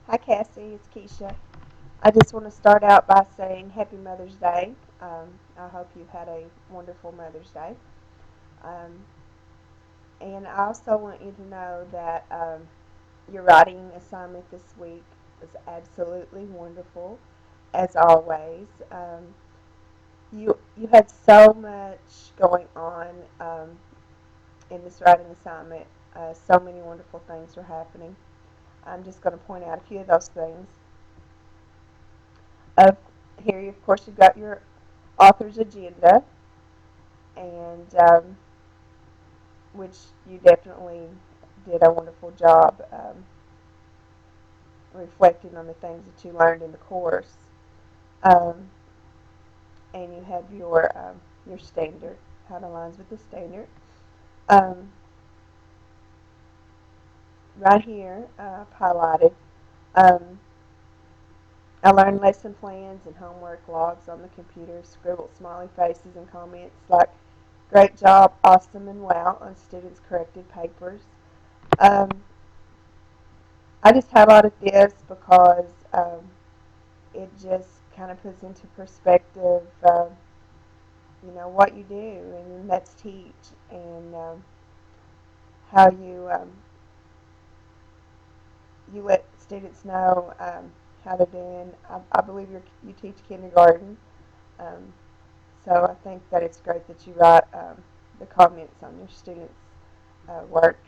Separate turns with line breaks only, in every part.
Hi, Cassie. It's Keisha. I just want to start out by saying Happy Mother's Day. I hope you've had a wonderful Mother's Day. Um, and I also want you to know that your writing assignment this week was absolutely wonderful, as always. You had so much going on in this writing assignment. So many wonderful things were happening. I'm just going to point out a few of those things. Of Here, of course, you've got your author's agenda, and which you definitely did a wonderful job reflecting on the things that you learned in the course. Um, and you have your standard, how it aligns with the standard. Um, right here, I've highlighted. Um, I learned lesson plans and homework logs on the computer, scribbled smiley faces and comments like "Great job," "Awesome," and "Wow" on students' corrected papers. Um, I just highlighted this because it just kind of puts into perspective, what you do, and that's teach, and how you let students know how they're doing. I believe you teach kindergarten, um, so I think that it's great that you write the comments on your students' work.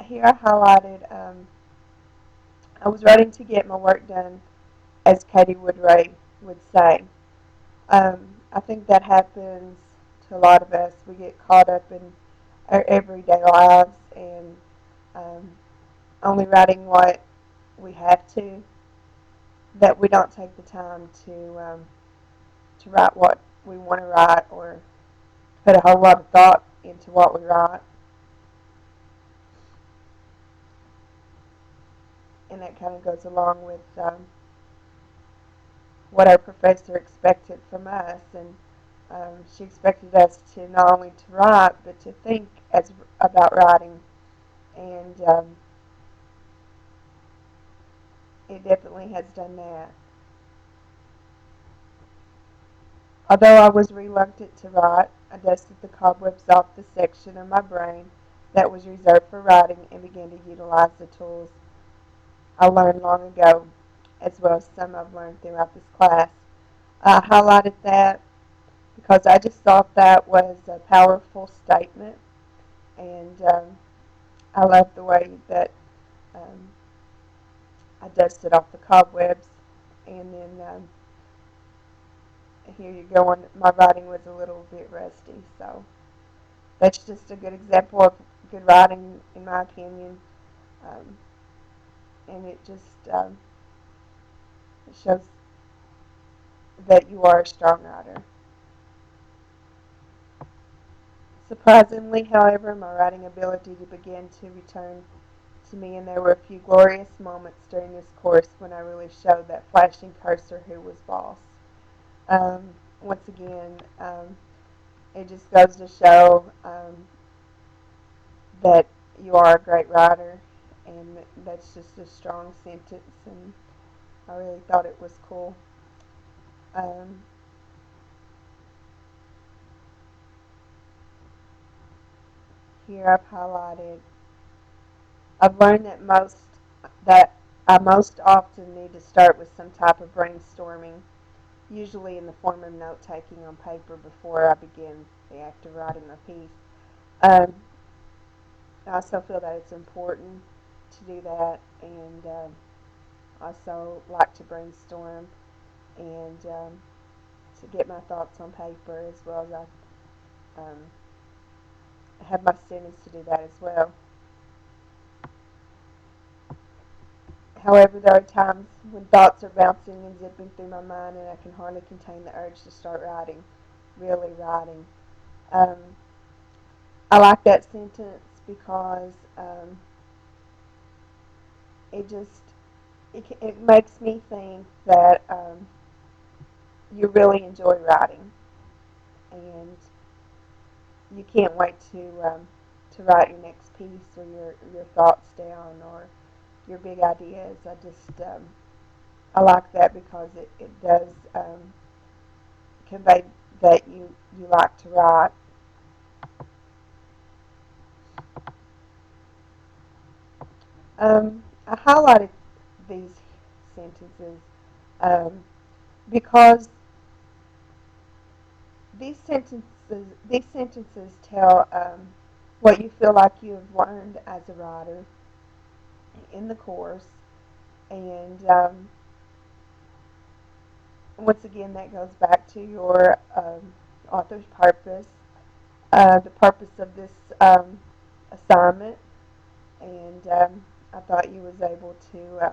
Here I highlighted. I was writing to get my work done, as Katie Woodray would say. I think that happens to a lot of us. We get caught up in our everyday lives and um, only writing what we have to, that we don't take the time to write what we want to write or put a whole lot of thought into what we write. And that kind of goes along with what our professor expected from us. And she expected us to not only to write, but to think about writing. And it definitely has done that. Although I was reluctant to write, I dusted the cobwebs off the section of my brain that was reserved for writing and began to utilize the tools I learned long ago, as well as some I've learned throughout this class. I highlighted that because I just thought that was a powerful statement, and I love the way that um, I dusted off the cobwebs, and then here you go. On my writing was a little bit rusty, so that's just a good example of good writing, in my opinion, um, and it just it shows that you are a strong writer. Surprisingly, however, my writing ability began to return to me, and there were a few glorious moments during this course when I really showed that flashing cursor who was boss. Once again, it just goes to show that you are a great writer, and that's just a strong sentence, and I really thought it was cool. Um, Here I've highlighted. I've learned that I most often need to start with some type of brainstorming, usually in the form of note taking on paper before I begin the act of writing a piece. Um, I also feel that it's important to do that, and also like to brainstorm and to get my thoughts on paper, as well as I have my students to do that as well. However, there are times when thoughts are bouncing and zipping through my mind, and I can hardly contain the urge to start writing, really writing. Um, I like that sentence because it just it makes me think that you really enjoy writing, and you can't wait to write your next piece or your thoughts down, or your big ideas. I like that because it does convey that you like to write. I highlighted these sentences um, because these sentences tell what you feel like you have learned as a writer in the course, and once again, that goes back to your author's purpose, the purpose of this assignment, and I thought you was able to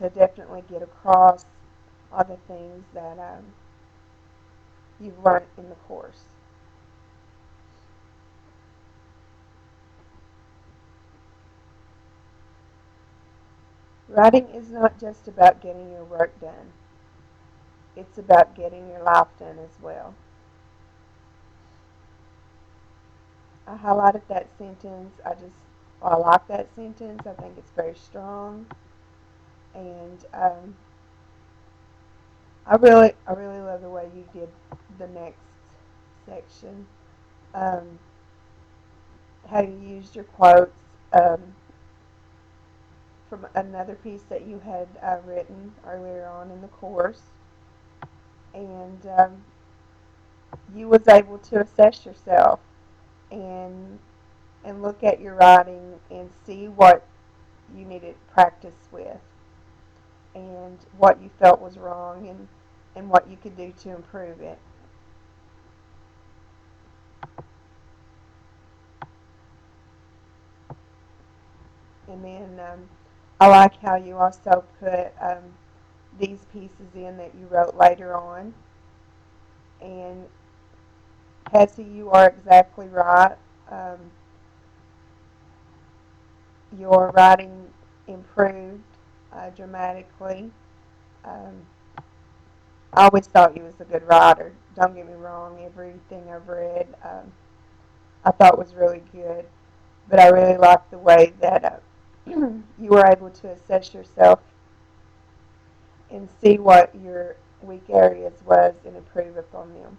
definitely get across all the things that you've learned in the course. Writing is not just about getting your work done. It's about getting your life done as well. I highlighted that sentence. I like that sentence. I think it's very strong, and I really love the way you did the next section. Um, how you used your quotes from another piece that you had written earlier on in the course, and you was able to assess yourself and look at your writing and see what you needed practice with and what you felt was wrong and what you could do to improve it. And then I like how you also put these pieces in that you wrote later on. And Cassie, you are exactly right. Um, your writing improved dramatically. Um, I always thought you was a good writer. Don't get me wrong. Everything I've read, I thought was really good. But I really liked the way that you were able to assess yourself and see what your weak areas was and improve upon them.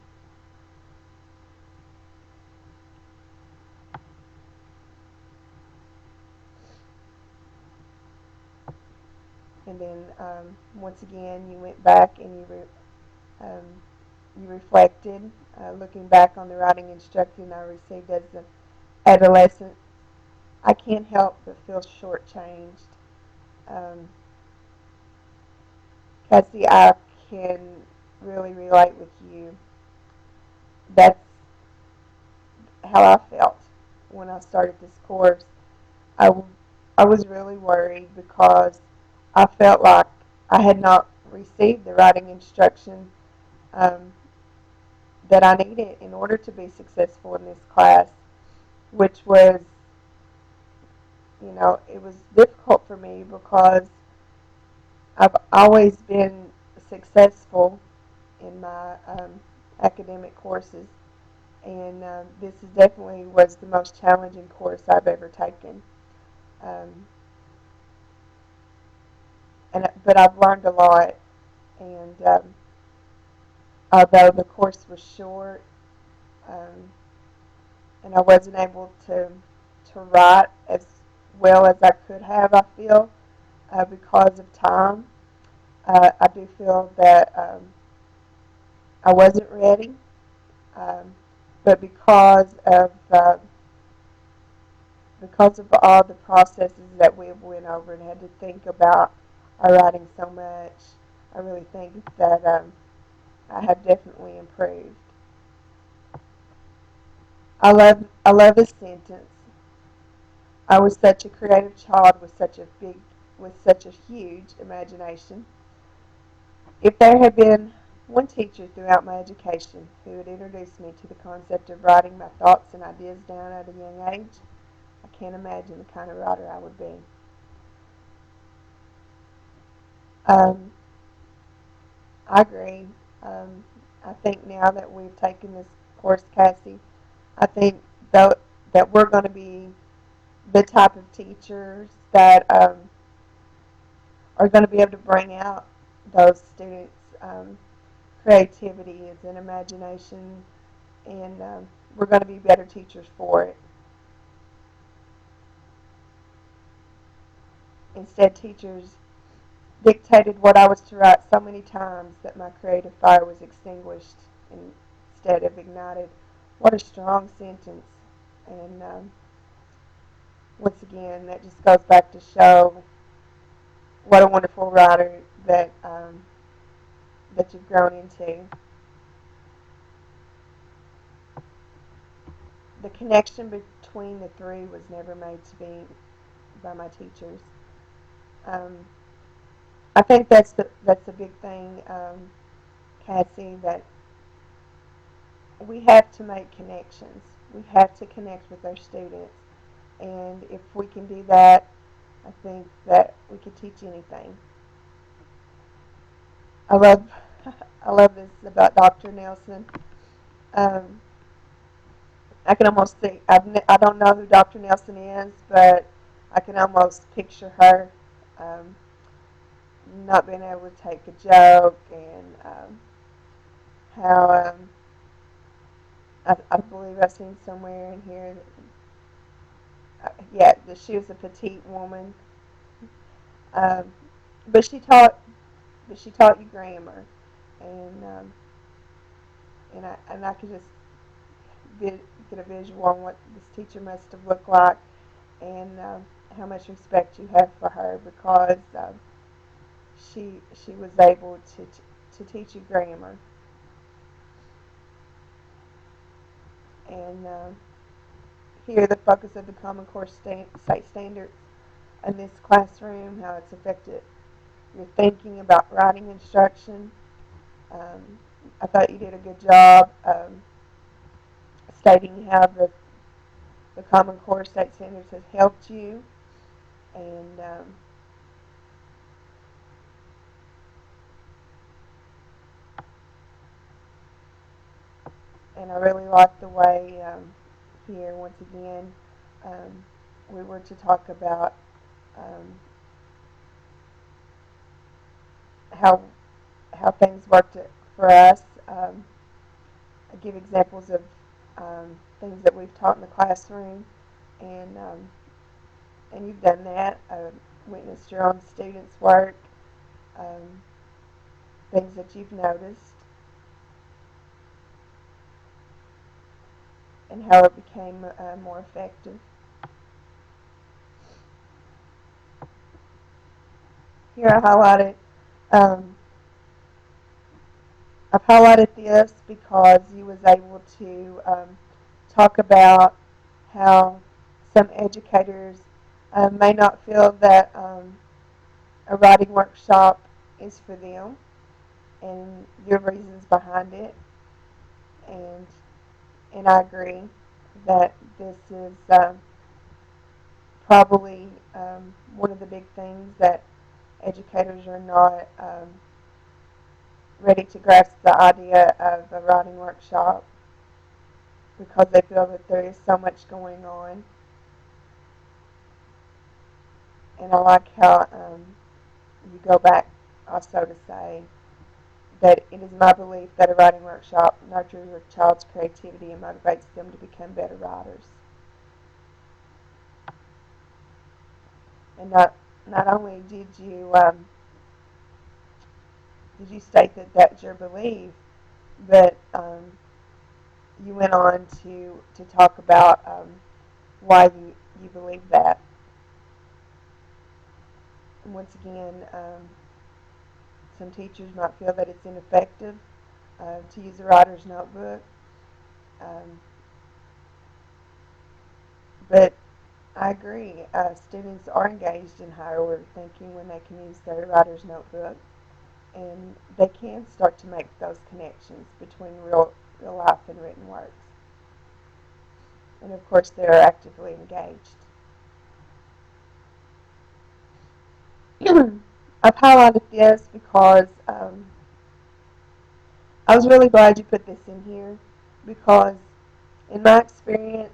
And then once again, you went back and you reflected, looking back on the writing instruction I received as an adolescent. I can't help but feel shortchanged. Um, Cassie, I can really relate with you. That's how I felt when I started this course. I, I was really worried because I felt like I had not received the writing instruction um, that I needed in order to be successful in this class, which was, it was difficult for me because I've always been successful in my academic courses, and this is definitely was the most challenging course I've ever taken. Um, but I've learned a lot, and although the course was short, um, and I wasn't able to write as well as I could have, I feel, because of time. I do feel that I wasn't ready, um, but because of all the processes that we went over and had to think about our writing so much, I really think that I have definitely improved. I love this sentence. I was such a creative child with such a huge imagination. If there had been one teacher throughout my education who had introduced me to the concept of writing my thoughts and ideas down at a young age, I can't imagine the kind of writer I would be. Um, I agree. Um, I think now that we've taken this course, Cassie, I think that we're going to be the type of teachers that are going to be able to bring out those students' creativity and imagination, and we're going to be better teachers for it. Instead, teachers dictated what I was to write so many times that my creative fire was extinguished instead of ignited. What a strong sentence. And once again, that just goes back to show what a wonderful writer that you've grown into. The connection between the three was never made to be by my teachers. Um, I think that's the big thing, Cassie, that we have to make connections. We have to connect with our students, and if we can do that, I think that we could teach anything. I love I love this about Dr. Nelson. Um, I can almost see. I don't know who Dr. Nelson is, but I can almost picture her not being able to take a joke, and how I believe I've seen somewhere in here yeah, that she was a petite woman, um, but she taught you grammar, and I could just get a visual on what this teacher must have looked like, and how much respect you have for her, because she was able to teach you grammar, and here the focus of the Common Core state standards in this classroom, how it's affected your thinking about writing instruction. Um, I thought you did a good job stating how the Common Core state standards has helped you, and I really like the way here once again um, we were to talk about um, how things worked for us. I give examples of things that we've taught in the classroom, and you've done that. Witnessed your own students' work, um, things that you've noticed, and how it became more effective. Here I highlighted. Um, I've highlighted this because you was able to talk about how some educators may not feel that a writing workshop is for them, and your reasons behind it. And I agree that this is probably one of the big things that educators are not ready to grasp the idea of a writing workshop, because they feel that there is so much going on. And I like how you go back also to say that it is my belief that a writing workshop nurtures a child's creativity and motivates them to become better writers. And not only did you state that that's your belief, but you went on to talk about why you believe that. And once again, some teachers might feel that it's ineffective to use a writer's notebook, um, but I agree. Students are engaged in higher order thinking when they can use their writer's notebook, and they can start to make those connections between real life and written works. And of course, they're actively engaged. I've highlighted this because I was really glad you put this in here, because in my experience,